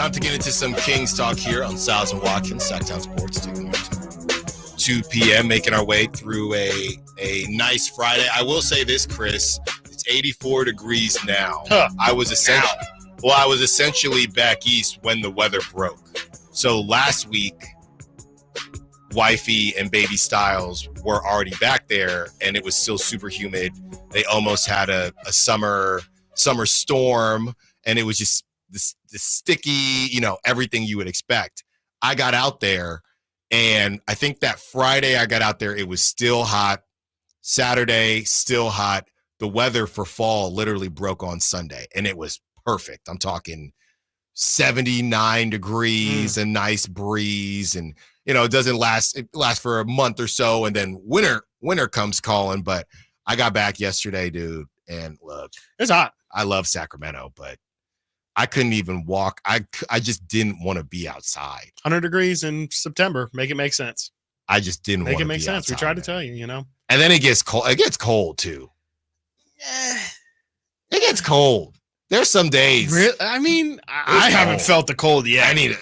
Time to get into some Kings talk here on Stiles Watkins, Sactown Sports, taking our 2 p.m., making our way through a nice Friday. I will say this, Chris, it's 84 degrees now. I was essentially back east when the weather broke. So last week, wifey and baby Stiles were already back there, and it was still super humid. They almost had a summer storm, and it was just this sticky, everything you would expect. I got out there, and I think that Friday I got out there, it was still hot. Saturday, still hot. The weather for fall literally broke on Sunday, and it was perfect. I'm talking 79 degrees, a nice breeze, and it doesn't last. It lasts for a month or so, and then winter comes calling. But I got back yesterday, dude, and look, it's hot. I love Sacramento, but I couldn't even walk. I just didn't want to be outside. 100 degrees in September. Make it make sense. I just didn't want to be outside. Make it make sense. We tried to tell you, And then it gets cold. It gets cold, too. It gets cold. There's some days. Really? I mean, I haven't felt the cold yet. I need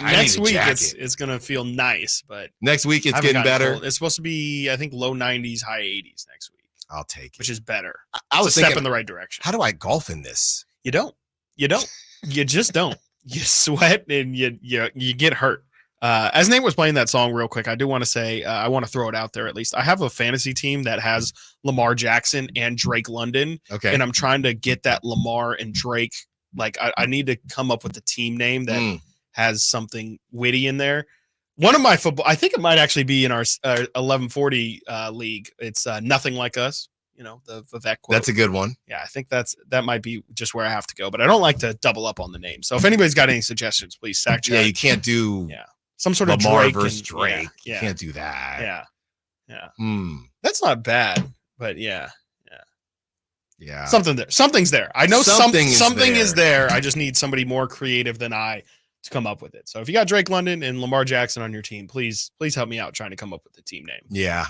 next a week jacket. it's going to feel nice, but next week it's getting better. Cold. It's supposed to be, I think, low 90s, high 80s next week. I'll take it. Which is better. I was a step in the right direction. How do I golf in this? You don't. You just don't. You sweat and you get hurt. As Nate was playing that song real quick, I do want to say, I want to throw it out there at least. I have a fantasy team that has Lamar Jackson and Drake London. Okay. And I'm trying to get that Lamar and Drake. Like, I need to come up with a team name that has something witty in there. One of my football, I think it might actually be in our 1140 league. It's Nothing Like Us. The Vivek quote. That's a good one. Yeah, I think that might be just where I have to go. But I don't like to double up on the name. So if anybody's got any suggestions, please sack chat. Yeah, you can't do some sort of Lamar Drake versus Drake. Yeah, you can't do that. Yeah. That's not bad, but yeah. Something's there. I know something is there. I just need somebody more creative than I to come up with it. So if you got Drake London and Lamar Jackson on your team, please help me out trying to come up with the team name. Yeah.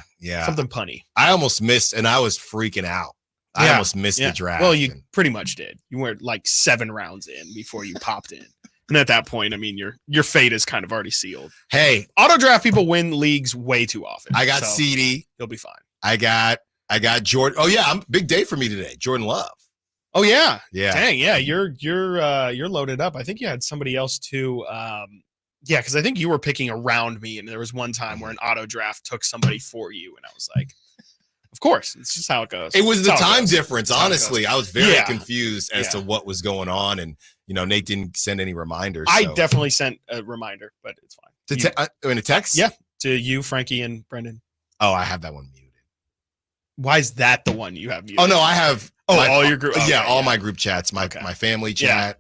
Something punny. I almost missed, and I was freaking out. I almost missed the draft. Well, you pretty much did. You were like 7 rounds in before you popped in. And at that point, I mean, your fate is kind of already sealed. Hey, auto draft people win leagues way too often. I got CD. He'll be fine. I got Jordan. Oh yeah, big day for me today. Jordan Love. Oh yeah. Dang, yeah. You're loaded up. I think you had somebody else too. Because I think you were picking around me, and there was one time where an auto draft took somebody for you, and I was like, of course, it's just how it goes. It was the time difference. Honestly, I was very confused as to what was going on, and Nate didn't send any reminders. I definitely sent a reminder, but it's fine. In a text? Yeah, to you, Frankie, and Brendan. Oh, I have that one muted. Why is that the one you have muted? Oh no, I have. All your group. Okay, all my group chats, my family chat.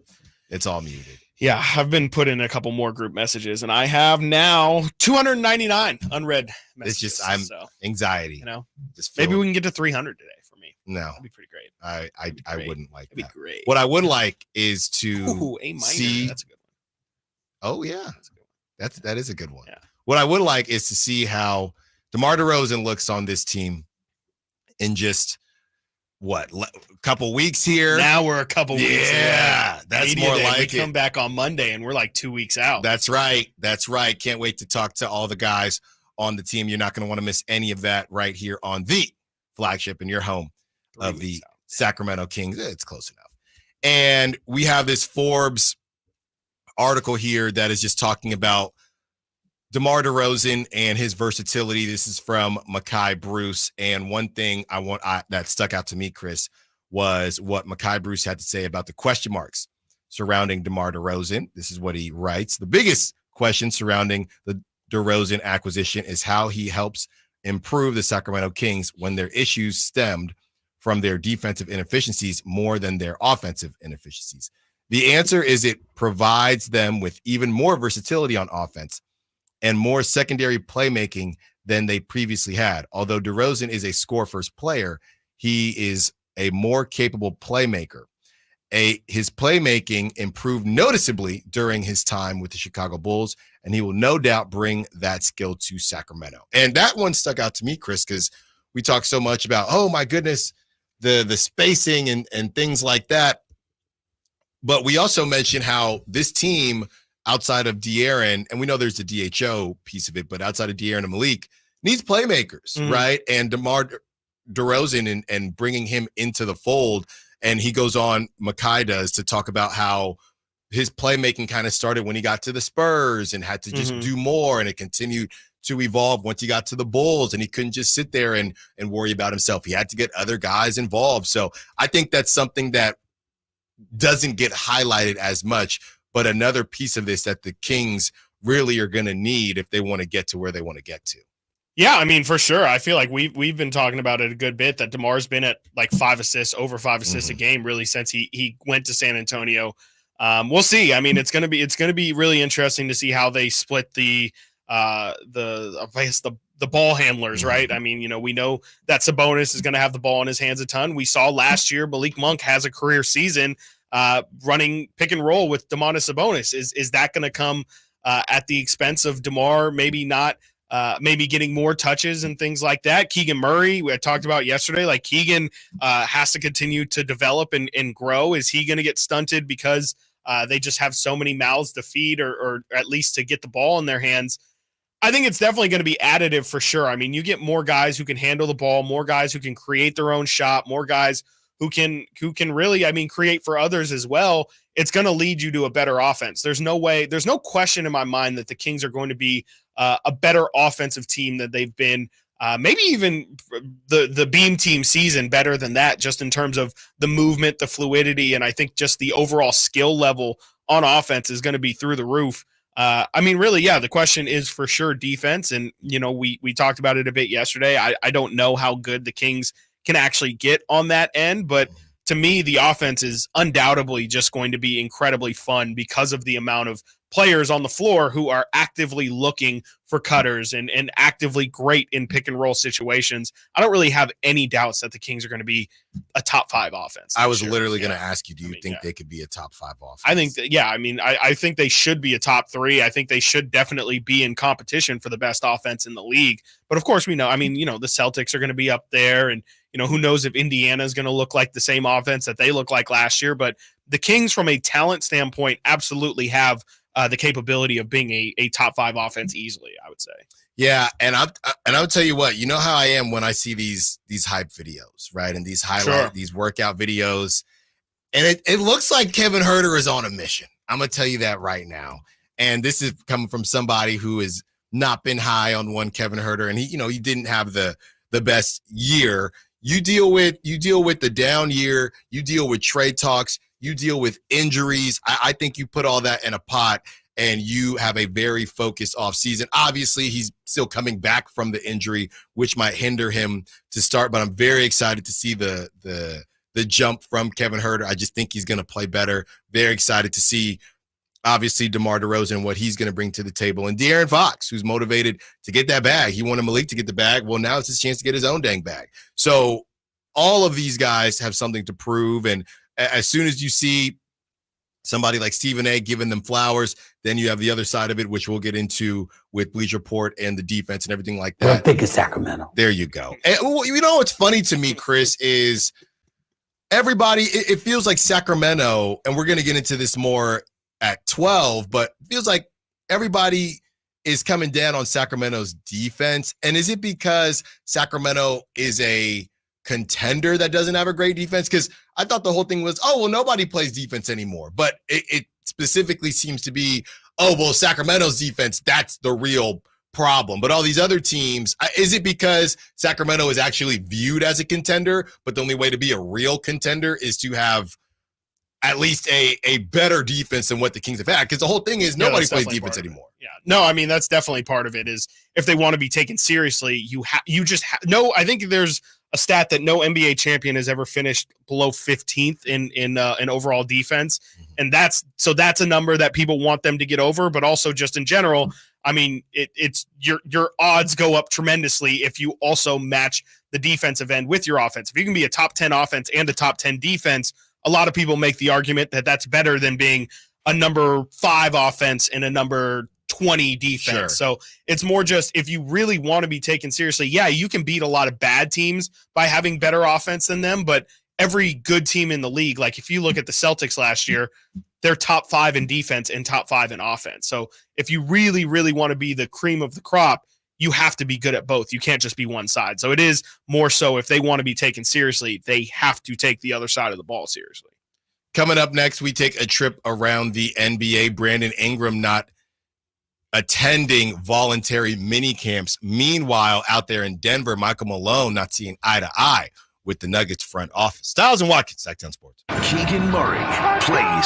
It's all muted. Yeah, I've been put in a couple more group messages, and I have now 299 unread messages. It's just anxiety. Maybe we can get to 300 today for me. No, that'd be pretty great. I wouldn't like that. That'd be great. What I would like is to A-. see. That's a good Oh one. yeah, that's a good one. That is a good one. Yeah. What I would like is to see how DeMar DeRozan looks on this team in just a couple weeks here. Now we're a couple weeks. Yeah, that's more like it. We come back on Monday and we're like 2 weeks out. That's right. Can't wait to talk to all the guys on the team. You're not going to want to miss any of that right here on the flagship in your home of the Sacramento Kings. It's close enough. And we have this Forbes article here that is just talking about DeMar DeRozan and his versatility. This is from Makai Bruce. And one thing that stuck out to me, Chris, was what Makai Bruce had to say about the question marks surrounding DeMar DeRozan. This is what he writes. The biggest question surrounding the DeRozan acquisition is how he helps improve the Sacramento Kings when their issues stemmed from their defensive inefficiencies more than their offensive inefficiencies. The answer is it provides them with even more versatility on offense and more secondary playmaking than they previously had. Although DeRozan is a score-first player, he is a more capable playmaker. His playmaking improved noticeably during his time with the Chicago Bulls, and he will no doubt bring that skill to Sacramento. And that one stuck out to me, Chris, because we talk so much about, oh my goodness, the spacing and things like that. But we also mentioned how this team, outside of De'Aaron, and we know there's the DHO piece of it, but outside of De'Aaron and Malik, needs playmakers, right? And DeMar DeRozan and bringing him into the fold, and he goes on, Makai does, to talk about how his playmaking kind of started when he got to the Spurs and had to just do more, and it continued to evolve once he got to the Bulls, and he couldn't just sit there and worry about himself. He had to get other guys involved. So I think that's something that doesn't get highlighted as much, but another piece of this that the Kings really are going to need if they want to get to where they want to get to. Yeah, I mean, for sure. I feel like we've been talking about it a good bit, that DeMar's been at like 5 assists, over 5 assists a game, really, since he went to San Antonio. We'll see. I mean, it's gonna be really interesting to see how they split the ball handlers, right? I mean, we know that Sabonis is going to have the ball in his hands a ton. We saw last year Malik Monk has a career season running pick and roll with Domantas Sabonis. Is that going to come at the expense of DeMar? Maybe not. Maybe getting more touches and things like that. Keegan Murray, we had talked about yesterday, like Keegan has to continue to develop and grow. Is he going to get stunted because they just have so many mouths to feed, or at least to get the ball in their hands? I think it's definitely going to be additive for sure. I mean, you get more guys who can handle the ball, more guys who can create their own shot, more guys who can really, I mean, create for others as well. It's going to lead you to a better offense. There's no question in my mind that the Kings are going to be a better offensive team than they've been. Maybe even the Beam team season better than that, just in terms of the movement, the fluidity, and I think just the overall skill level on offense is going to be through the roof. I mean, really, yeah, the question is for sure defense. And, we talked about it a bit yesterday. I don't know how good the Kings can actually get on that end, but to me, the offense is undoubtedly just going to be incredibly fun because of the amount of players on the floor who are actively looking for cutters and actively great in pick and roll situations. I don't really have any doubts that the Kings are going to be a top 5 offense. I was literally going to ask you, do you think they could be a top 5 offense? I think that, I mean, I think they should be a top 3. I think they should definitely be in competition for the best offense in the league. But of course we know, I mean, the Celtics are going to be up there, and, who knows if Indiana is going to look like the same offense that they looked like last year. But the Kings, from a talent standpoint, absolutely have the capability of being a top 5 offense easily, I would say. Yeah, and I would tell you what, you know how I am when I see these hype videos, right? And these these workout videos, and it looks like Kevin Huerter is on a mission. I'm gonna tell you that right now. And this is coming from somebody who has not been high on one Kevin Huerter, and he didn't have the best year. You deal with the down year, you deal with trade talks, you deal with injuries. I think you put all that in a pot and you have a very focused offseason. Obviously, he's still coming back from the injury, which might hinder him to start, but I'm very excited to see the jump from Kevin Huerter. I just think he's going to play better. Very excited to see, obviously, DeMar DeRozan, what he's going to bring to the table. And De'Aaron Fox, who's motivated to get that bag. He wanted Malik to get the bag. Well, now it's his chance to get his own dang bag. So all of these guys have something to prove, and as soon as you see somebody like Stephen A giving them flowers, then you have the other side of it, which we'll get into with Bleacher Report and the defense and everything like that. Well, I think it's Sacramento. There you go. And what's funny to me, Chris, is everybody, it feels like Sacramento, and we're going to get into this more at 12, but it feels like everybody is coming down on Sacramento's defense. And is it because Sacramento is a contender that doesn't have a great defense? Because I thought the whole thing was, nobody plays defense anymore. But it specifically seems to be, Sacramento's defense, that's the real problem. But all these other teams, is it because Sacramento is actually viewed as a contender, but the only way to be a real contender is to have at least a better defense than what the Kings have had? Because the whole thing is nobody plays defense anymore. Yeah, no, I mean, that's definitely part of it. Is if they want to be taken seriously, I think there's a stat that no NBA champion has ever finished below 15th in overall defense. And that's a number that people want them to get over, but also just in general, I mean, it's your odds go up tremendously if you also match the defensive end with your offense. If you can be a top 10 offense and a top 10 defense, a lot of people make the argument that that's better than being a number 5 offense and a number 20 defense. Sure. So it's more just, if you really want to be taken seriously, you can beat a lot of bad teams by having better offense than them, but every good team in the league, like if you look at the Celtics last year, they're top 5 in defense and top 5 in offense. So if you really, really want to be the cream of the crop, you have to be good at both. You can't just be one side. So it is more so if they want to be taken seriously, they have to take the other side of the ball seriously. Coming up next, we take a trip around the NBA. Brandon Ingram not attending voluntary mini camps. Meanwhile, out there in Denver, Michael Malone not seeing eye to eye with the Nuggets front office. Stiles and Watkins, Sactown Sports. Keegan Murray plays